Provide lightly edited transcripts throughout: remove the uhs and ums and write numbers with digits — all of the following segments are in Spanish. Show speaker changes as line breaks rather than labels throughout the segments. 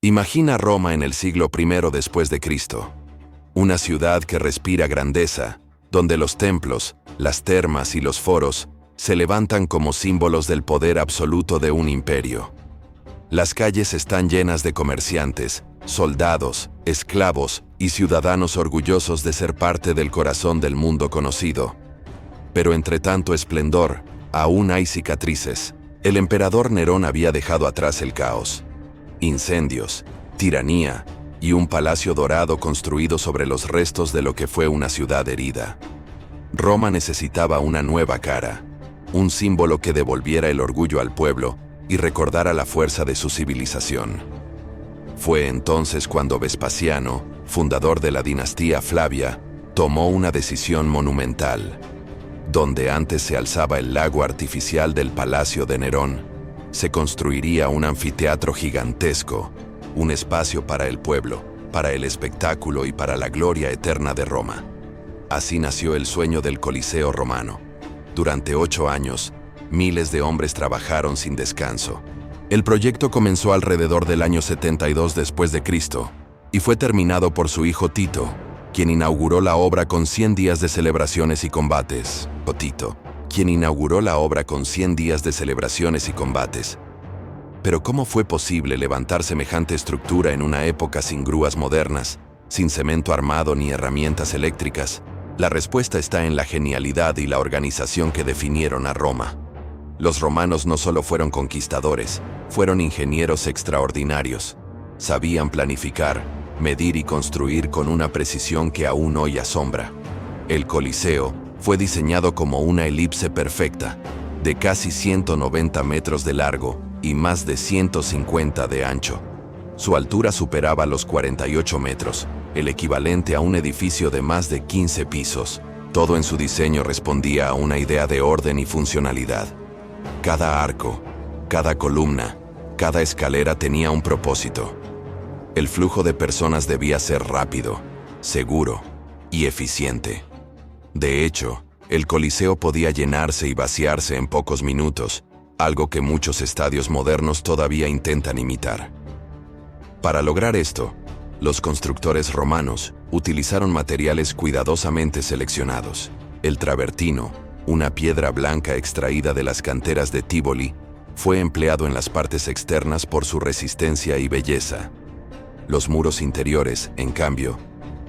Imagina Roma en el siglo I después de Cristo. Una ciudad que respira grandeza, donde los templos, las termas y los foros se levantan como símbolos del poder absoluto de un imperio. Las calles están llenas de comerciantes, soldados, esclavos y ciudadanos orgullosos de ser parte del corazón del mundo conocido. Pero entre tanto esplendor, aún hay cicatrices. El emperador Nerón había dejado atrás el caos. Incendios, tiranía y un palacio dorado construido sobre los restos de lo que fue una ciudad herida. Roma necesitaba una nueva cara, un símbolo que devolviera el orgullo al pueblo y recordara la fuerza de su civilización. Fue entonces cuando Vespasiano, fundador de la dinastía Flavia, tomó una decisión monumental. Donde antes se alzaba el lago artificial del Palacio de Nerón, se construiría un anfiteatro gigantesco, un espacio para el pueblo, para el espectáculo y para la gloria eterna de Roma. Así nació el sueño del Coliseo romano. Durante 8 años, miles de hombres trabajaron sin descanso. El proyecto comenzó alrededor del año 72 después de Cristo y fue terminado por su hijo Tito, quien inauguró la obra con 100 días de celebraciones y combates. Pero ¿cómo fue posible levantar semejante estructura en una época sin grúas modernas, sin cemento armado ni herramientas eléctricas? La respuesta está en la genialidad y la organización que definieron a Roma. Los romanos no solo fueron conquistadores, fueron ingenieros extraordinarios. Sabían planificar, medir y construir con una precisión que aún hoy asombra. El Coliseo fue diseñado como una elipse perfecta, de casi 190 metros de largo y más de 150 de ancho. Su altura superaba los 48 metros, el equivalente a un edificio de más de 15 pisos. Todo en su diseño respondía a una idea de orden y funcionalidad. Cada arco, cada columna, cada escalera tenía un propósito. El flujo de personas debía ser rápido, seguro y eficiente. De hecho, el Coliseo podía llenarse y vaciarse en pocos minutos, algo que muchos estadios modernos todavía intentan imitar. Para lograr esto, los constructores romanos utilizaron materiales cuidadosamente seleccionados. El travertino, una piedra blanca extraída de las canteras de Tívoli, fue empleado en las partes externas por su resistencia y belleza. Los muros interiores, en cambio,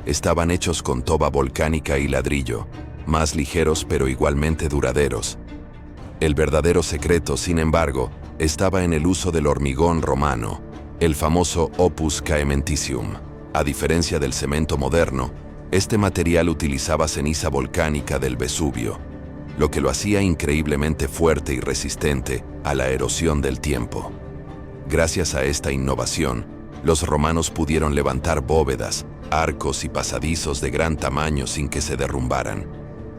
estaban hechos con toba volcánica y ladrillo, más ligeros pero igualmente duraderos. El verdadero secreto, sin embargo, estaba en el uso del hormigón romano, el famoso opus caementicium. A diferencia del cemento moderno, este material utilizaba ceniza volcánica del Vesubio, lo que lo hacía increíblemente fuerte y resistente a la erosión del tiempo. Gracias a esta innovación, los romanos pudieron levantar bóvedas, arcos y pasadizos de gran tamaño sin que se derrumbaran.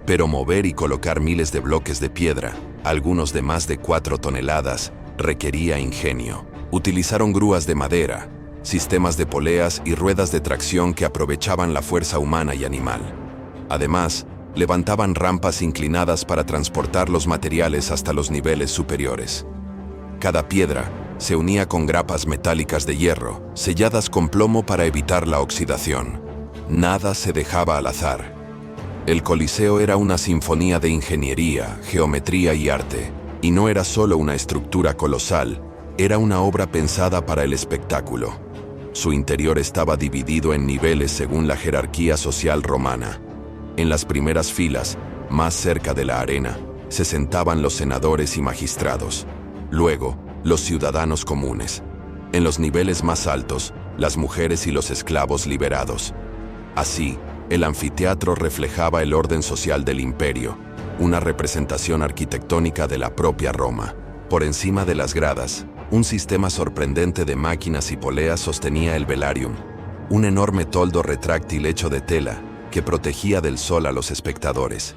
Pero mover y colocar miles de bloques de piedra, algunos de más de 4 toneladas, requería ingenio. Utilizaron grúas de madera, sistemas de poleas y ruedas de tracción que aprovechaban la fuerza humana y animal. Además, levantaban rampas inclinadas para transportar los materiales hasta los niveles superiores. Cada piedra se unía con grapas metálicas de hierro, selladas con plomo para evitar la oxidación. Nada se dejaba al azar. El Coliseo era una sinfonía de ingeniería, geometría y arte, y no era solo una estructura colosal, era una obra pensada para el espectáculo. Su interior estaba dividido en niveles según la jerarquía social romana. En las primeras filas, más cerca de la arena, se sentaban los senadores y magistrados. Luego, los ciudadanos comunes. En los niveles más altos, las mujeres y los esclavos liberados. Así, el anfiteatro reflejaba el orden social del imperio, una representación arquitectónica de la propia Roma. Por encima de las gradas, un sistema sorprendente de máquinas y poleas sostenía el velarium, un enorme toldo retráctil hecho de tela que protegía del sol a los espectadores.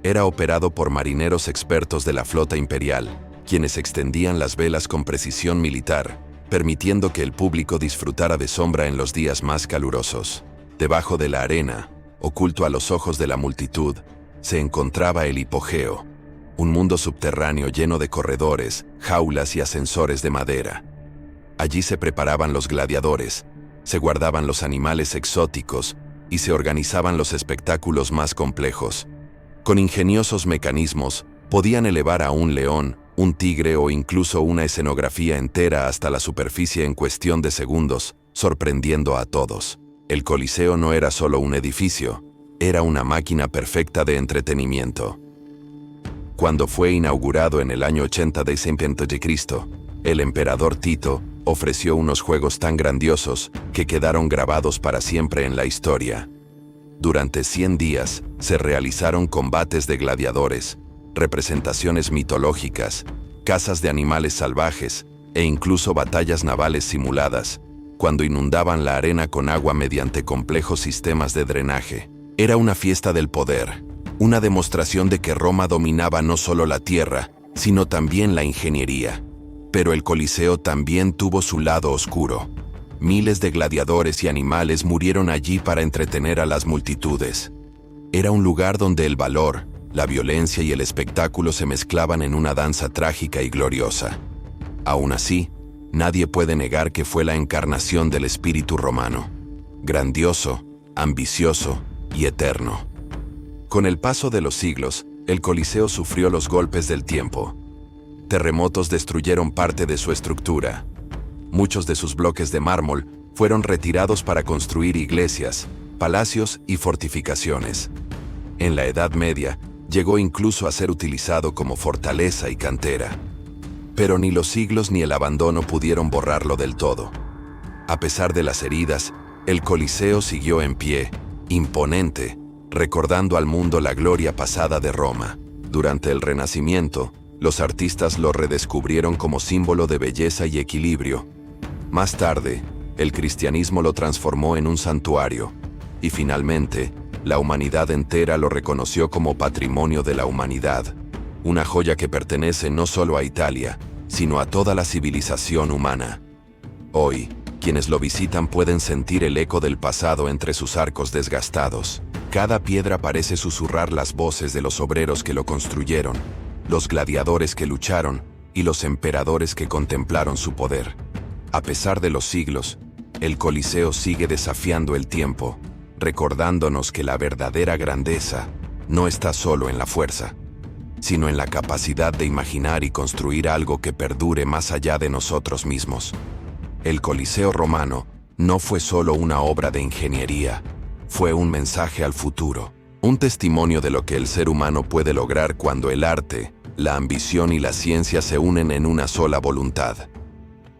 Era operado por marineros expertos de la flota imperial, quienes extendían las velas con precisión militar, permitiendo que el público disfrutara de sombra en los días más calurosos. Debajo de la arena, oculto a los ojos de la multitud, se encontraba el hipogeo, un mundo subterráneo lleno de corredores, jaulas y ascensores de madera. Allí se preparaban los gladiadores, se guardaban los animales exóticos y se organizaban los espectáculos más complejos. Con ingeniosos mecanismos, podían elevar a un león, un tigre o incluso una escenografía entera hasta la superficie en cuestión de segundos, sorprendiendo a todos. El Coliseo no era solo un edificio, era una máquina perfecta de entretenimiento. Cuando fue inaugurado en el año 80 d.C., el emperador Tito ofreció unos juegos tan grandiosos que quedaron grabados para siempre en la historia. Durante 100 días se realizaron combates de gladiadores, representaciones mitológicas, cazas de animales salvajes e incluso batallas navales simuladas, cuando inundaban la arena con agua mediante complejos sistemas de drenaje. Era una fiesta del poder, una demostración de que Roma dominaba no solo la tierra, sino también la ingeniería. Pero el Coliseo también tuvo su lado oscuro. Miles de gladiadores y animales murieron allí para entretener a las multitudes. Era un lugar donde el valor, la violencia y el espectáculo se mezclaban en una danza trágica y gloriosa. Aún así, nadie puede negar que fue la encarnación del espíritu romano. Grandioso, ambicioso y eterno. Con el paso de los siglos, el Coliseo sufrió los golpes del tiempo. Terremotos destruyeron parte de su estructura. Muchos de sus bloques de mármol fueron retirados para construir iglesias, palacios y fortificaciones. En la Edad Media, llegó incluso a ser utilizado como fortaleza y cantera. Pero ni los siglos ni el abandono pudieron borrarlo del todo. A pesar de las heridas, el Coliseo siguió en pie, imponente, recordando al mundo la gloria pasada de Roma. Durante el Renacimiento, los artistas lo redescubrieron como símbolo de belleza y equilibrio. Más tarde, el cristianismo lo transformó en un santuario, y finalmente, la humanidad entera lo reconoció como patrimonio de la humanidad, una joya que pertenece no solo a Italia, sino a toda la civilización humana. Hoy, quienes lo visitan pueden sentir el eco del pasado entre sus arcos desgastados. Cada piedra parece susurrar las voces de los obreros que lo construyeron, los gladiadores que lucharon y los emperadores que contemplaron su poder. A pesar de los siglos, el Coliseo sigue desafiando el tiempo, recordándonos que la verdadera grandeza no está solo en la fuerza, sino en la capacidad de imaginar y construir algo que perdure más allá de nosotros mismos. El Coliseo romano no fue solo una obra de ingeniería, fue un mensaje al futuro, un testimonio de lo que el ser humano puede lograr cuando el arte, la ambición y la ciencia se unen en una sola voluntad.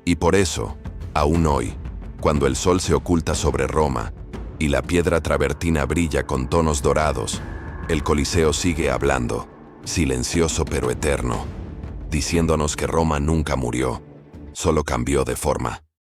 Y por eso, aún hoy, cuando el sol se oculta sobre Roma y la piedra travertina brilla con tonos dorados, el Coliseo sigue hablando, silencioso pero eterno, diciéndonos que Roma nunca murió, solo cambió de forma.